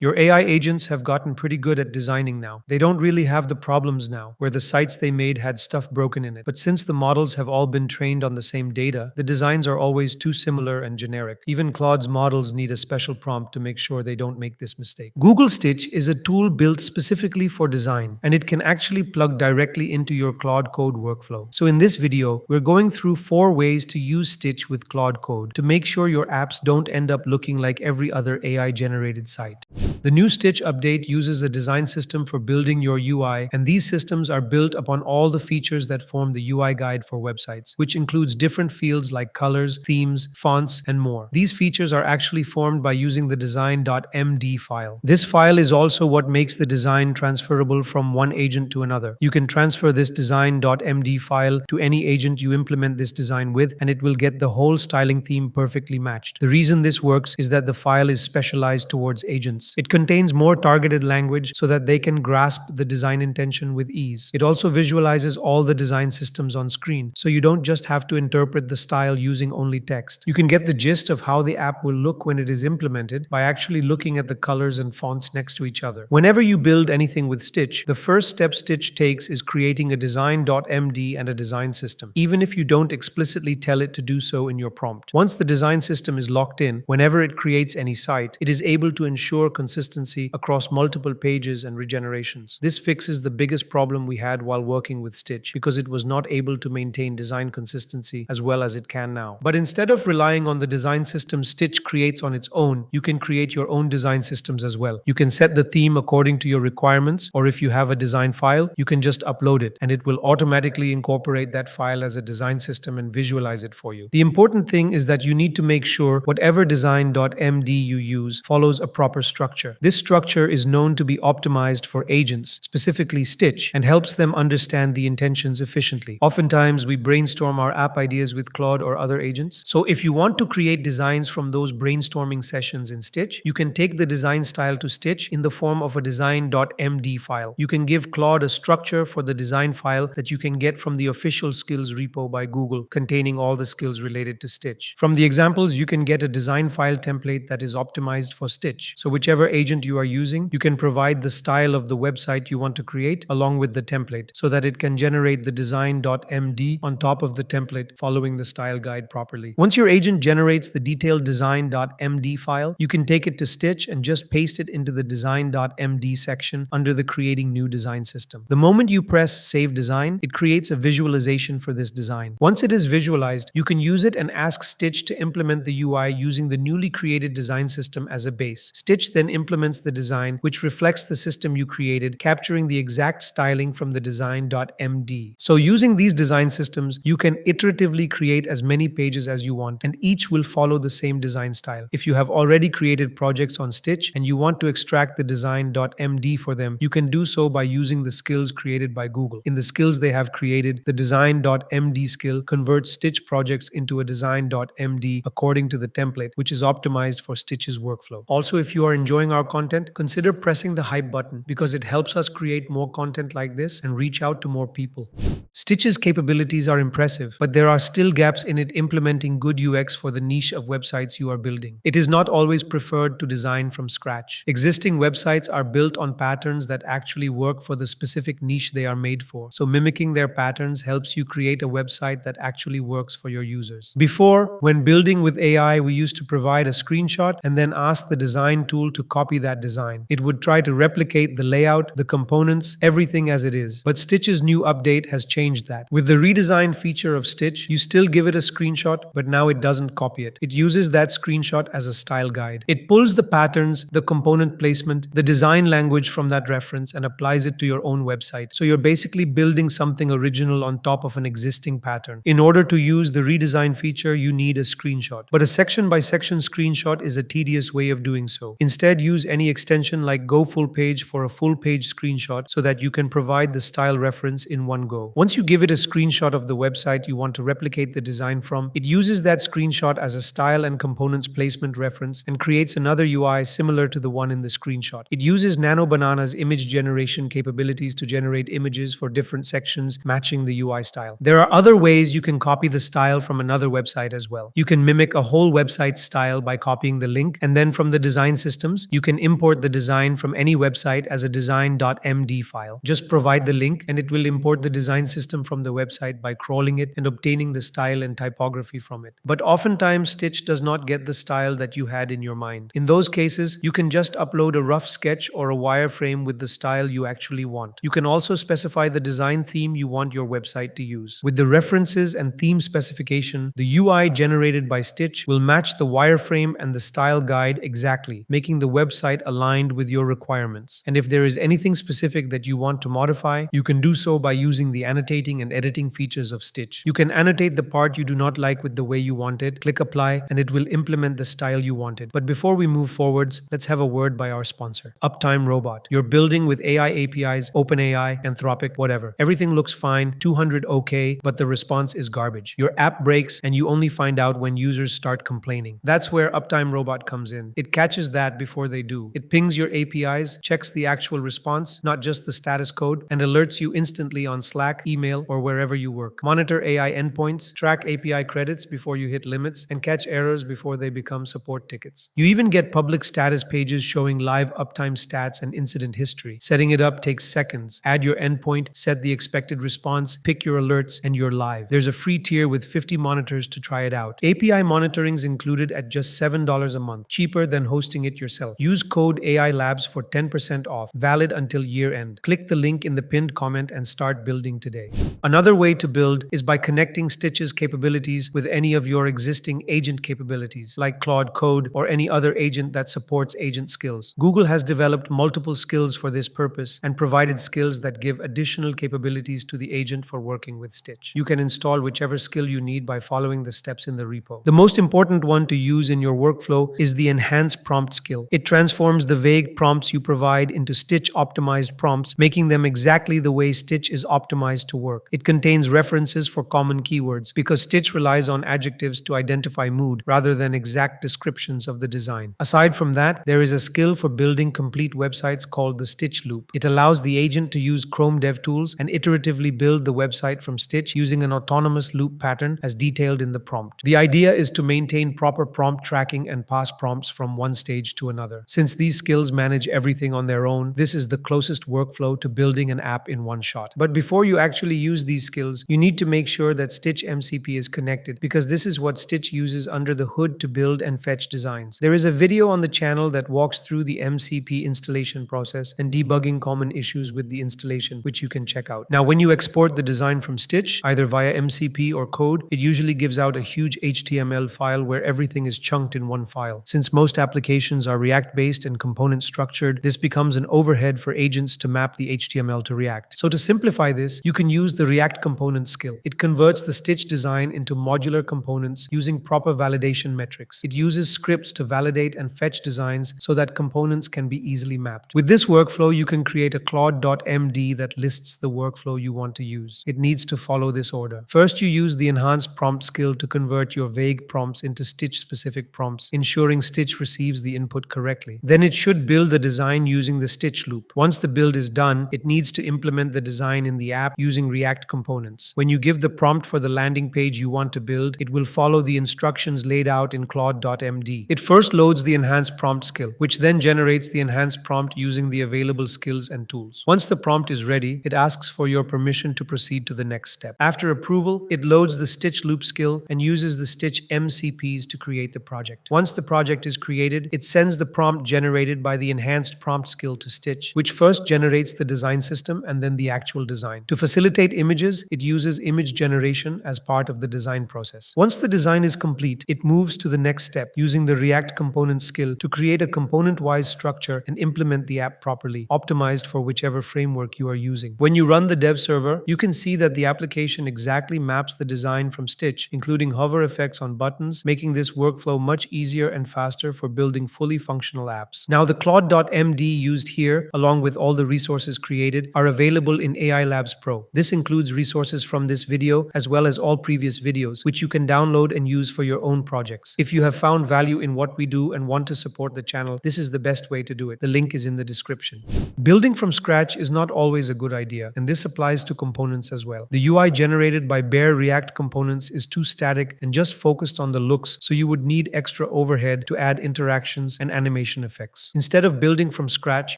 Your AI agents have gotten pretty good at designing now. They don't really have the problems now, where the sites they made had stuff broken in it. But since the models have all been trained on the same data, the designs are always too similar and generic. Even Claude's models need a special prompt to make sure they don't make this mistake. Google Stitch is a tool built specifically for design, and it can actually plug directly into your Claude Code workflow. So in this video, we're going through 4 ways to use Stitch with Claude Code to make sure your apps don't end up looking like every other AI-generated site. The new Stitch update uses a design system for building your UI, and these systems are built upon all the features that form the UI guide for websites, which includes different fields like colors, themes, fonts, and more. These features are actually formed by using the design.md file. This file is also what makes the design transferable from one agent to another. You can transfer this design.md file to any agent you implement this design with, and it will get the whole styling theme perfectly matched. The reason this works is that the file is specialized towards agents. It contains more targeted language so that they can grasp the design intention with ease. It also visualizes all the design systems on screen, so you don't just have to interpret the style using only text. You can get the gist of how the app will look when it is implemented by actually looking at the colors and fonts next to each other. Whenever you build anything with Stitch, the first step Stitch takes is creating a design.md and a design system, even if you don't explicitly tell it to do so in your prompt. Once the design system is locked in, whenever it creates any site, it is able to ensure consistency across multiple pages and regenerations. This fixes the biggest problem we had while working with Stitch, because it was not able to maintain design consistency as well as it can now. But instead of relying on the design system Stitch creates on its own, you can create your own design systems as well. You can set the theme according to your requirements, or if you have a design file, you can just upload it, and it will automatically incorporate that file as a design system and visualize it for you. The important thing is that you need to make sure whatever design.md you use follows a proper structure. This structure is known to be optimized for agents, specifically Stitch, and helps them understand the intentions efficiently. Oftentimes, we brainstorm our app ideas with Claude or other agents. So if you want to create designs from those brainstorming sessions in Stitch, you can take the design style to Stitch in the form of a design.md file. You can give Claude a structure for the design file that you can get from the official skills repo by Google, containing all the skills related to Stitch. From the examples, you can get a design file template that is optimized for Stitch. So whichever agent you are using, you can provide the style of the website you want to create along with the template, so that it can generate the design.md on top of the template following the style guide properly. Once your agent generates the detailed design.md file, you can take it to Stitch and just paste it into the design.md section under the creating new design system. The moment you press save design, it creates a visualization for this design. Once it is visualized, you can use it and ask Stitch to implement the UI using the newly created design system as a base. Stitch then implements the design, which reflects the system you created, capturing the exact styling from the design.md. So using these design systems, you can iteratively create as many pages as you want, and each will follow the same design style. If you have already created projects on Stitch and you want to extract the design.md for them, you can do so by using the skills created by Google. In the skills they have created, the design.md skill converts Stitch projects into a design.md according to the template, which is optimized for Stitch's workflow. Also, if you are enjoying our content, consider pressing the hype button, because it helps us create more content like this and reach out to more people. Stitch's capabilities are impressive, but there are still gaps in it implementing good UX for the niche of websites you are building. It is not always preferred to design from scratch. Existing websites are built on patterns that actually work for the specific niche they are made for, so mimicking their patterns helps you create a website that actually works for your users. Before, when building with AI, we used to provide a screenshot and then ask the design tool to copy that design. It would try to replicate the layout, the components, everything as it is. But Stitch's new update has changed that. With the redesign feature of Stitch, you still give it a screenshot, but now it doesn't copy it. It uses that screenshot as a style guide. It pulls the patterns, the component placement, the design language from that reference and applies it to your own website. So you're basically building something original on top of an existing pattern. In order to use the redesign feature, you need a screenshot. But a section by section screenshot is a tedious way of doing so. Instead, use any extension like Go Full Page for a full page screenshot so that you can provide the style reference in one go. Once you give it a screenshot of the website you want to replicate the design from, it uses that screenshot as a style and components placement reference and creates another UI similar to the one in the screenshot. It uses Nano Banana's image generation capabilities to generate images for different sections matching the UI style. There are other ways you can copy the style from another website as well. You can mimic a whole website style by copying the link, and then from the design systems, you can import the design from any website as a design.md file. Just provide the link and it will import the design system from the website by crawling it and obtaining the style and typography from it. But oftentimes, Stitch does not get the style that you had in your mind. In those cases, you can just upload a rough sketch or a wireframe with the style you actually want. You can also specify the design theme you want your website to use. With the references and theme specification, the UI generated by Stitch will match the wireframe and the style guide exactly, making the website aligned with your requirements. And if there is anything specific that you want to modify, you can do so by using the annotating and editing features of Stitch. You can annotate the part you do not like with the way you want it, click apply, and it will implement the style you wanted. But before we move forwards, let's have a word by our sponsor, Uptime Robot. You're building with AI APIs, OpenAI, Anthropic, whatever. Everything looks fine, 200 okay, but the response is garbage. Your app breaks and you only find out when users start complaining. That's where Uptime Robot comes in. It catches that before they do. It pings your APIs, checks the actual response, not just the status code, and alerts you instantly on Slack, email, or wherever you work. Monitor AI endpoints, track API credits before you hit limits, and catch errors before they become support tickets. You even get public status pages showing live uptime stats and incident history. Setting it up takes seconds. Add your endpoint, set the expected response, pick your alerts, and you're live. There's a free tier with 50 monitors to try it out. API monitoring is included at just $7 a month, cheaper than hosting it yourself. Use code AI Labs for 10% off, valid until year end. Click the link in the pinned comment and start building today. Another way to build is by connecting Stitch's capabilities with any of your existing agent capabilities, like Claude Code or any other agent that supports agent skills. Google has developed multiple skills for this purpose and provided skills that give additional capabilities to the agent for working with Stitch. You can install whichever skill you need by following the steps in the repo. The most important one to use in your workflow is the Enhance Prompt skill. It transforms the vague prompts you provide into Stitch-optimized prompts, making them exactly the way Stitch is optimized to work. It contains references for common keywords because Stitch relies on adjectives to identify mood rather than exact descriptions of the design. Aside from that, there is a skill for building complete websites called the Stitch Loop. It allows the agent to use Chrome DevTools and iteratively build the website from Stitch using an autonomous loop pattern as detailed in the prompt. The idea is to maintain proper prompt tracking and pass prompts from one stage to another. Since these skills manage everything on their own, this is the closest workflow to building an app in one shot. But before you actually use these skills, you need to make sure that Stitch MCP is connected, because this is what Stitch uses under the hood to build and fetch designs. There is a video on the channel that walks through the MCP installation process and debugging common issues with the installation, which you can check out. Now, when you export the design from Stitch, either via MCP or code, it usually gives out a huge HTML file where everything is chunked in one file. Since most applications are React-based and component structured, this becomes an overhead for agents to map the HTML to React. So to simplify this, you can use the React component skill. It converts the Stitch design into modular components using proper validation metrics. It uses scripts to validate and fetch designs so that components can be easily mapped. With this workflow, you can create a Claude.md that lists the workflow you want to use. It needs to follow this order. First, you use the enhanced prompt skill to convert your vague prompts into Stitch-specific prompts, ensuring Stitch receives the input correctly. Then it should build the design using the Stitch loop. Once the build is done, it needs to implement the design in the app using React components. When you give the prompt for the landing page you want to build, it will follow the instructions laid out in Claude.md. It first loads the enhanced prompt skill, which then generates the enhanced prompt using the available skills and tools. Once the prompt is ready, it asks for your permission to proceed to the next step. After approval, it loads the Stitch loop skill and uses the Stitch MCPs to create the project. Once the project is created, it sends the prompt generated by the enhanced prompt skill to Stitch, which first generates the design system and then the actual design. To facilitate images, it uses image generation as part of the design process. Once the design is complete, it moves to the next step using the React component skill to create a component-wise structure and implement the app properly, optimized for whichever framework you are using. When you run the dev server, you can see that the application exactly maps the design from Stitch, including hover effects on buttons, making this workflow much easier and faster for building fully functional apps. Now, the Claude.md used here, along with all the resources created, are available in AI Labs Pro. This includes resources from this video as well as all previous videos, which you can download and use for your own projects. If you have found value in what we do and want to support the channel, this is the best way to do it. The link is in the description. Building from scratch is not always a good idea, and this applies to components as well. The UI generated by bare React components is too static and just focused on the looks, so you would need extra overhead to add interactions and animations animation effects. Instead of building from scratch,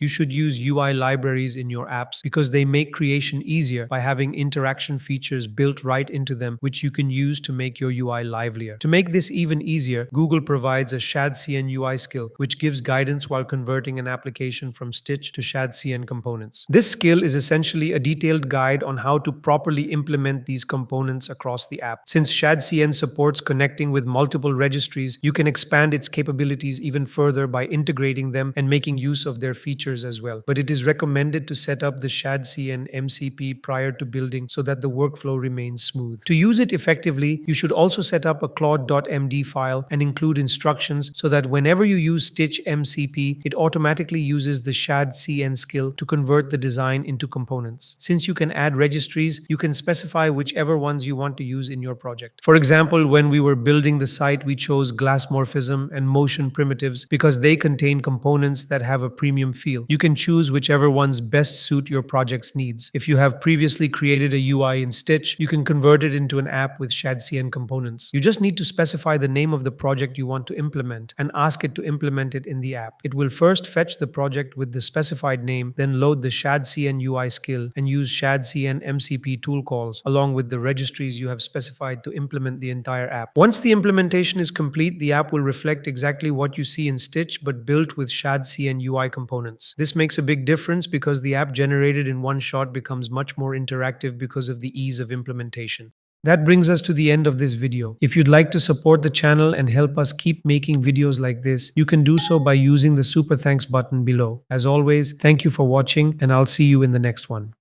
you should use UI libraries in your apps because they make creation easier by having interaction features built right into them, which you can use to make your UI livelier. To make this even easier, Google provides a ShadCN UI skill, which gives guidance while converting an application from Stitch to ShadCN components. This skill is essentially a detailed guide on how to properly implement these components across the app. Since ShadCN supports connecting with multiple registries, you can expand its capabilities even further by integrating them and making use of their features as well. But it is recommended to set up the ShadCN MCP prior to building so that the workflow remains smooth. To use it effectively, you should also set up a Claude.md file and include instructions so that whenever you use Stitch MCP, it automatically uses the ShadCN skill to convert the design into components. Since you can add registries, you can specify whichever ones you want to use in your project. For example, when we were building the site, we chose glassmorphism and motion primitives because they contain components that have a premium feel. You can choose whichever ones best suit your project's needs. If you have previously created a UI in Stitch, you can convert it into an app with ShadCN components. You just need to specify the name of the project you want to implement and ask it to implement it in the app. It will first fetch the project with the specified name, then load the ShadCN UI skill and use ShadCN MCP tool calls along with the registries you have specified to implement the entire app. Once the implementation is complete, the app will reflect exactly what you see in Stitch but built with ShadCN UI components. This makes a big difference because the app generated in one shot becomes much more interactive because of the ease of implementation. That brings us to the end of this video. If you'd like to support the channel and help us keep making videos like this, you can do so by using the super thanks button below. As always, thank you for watching and I'll see you in the next one.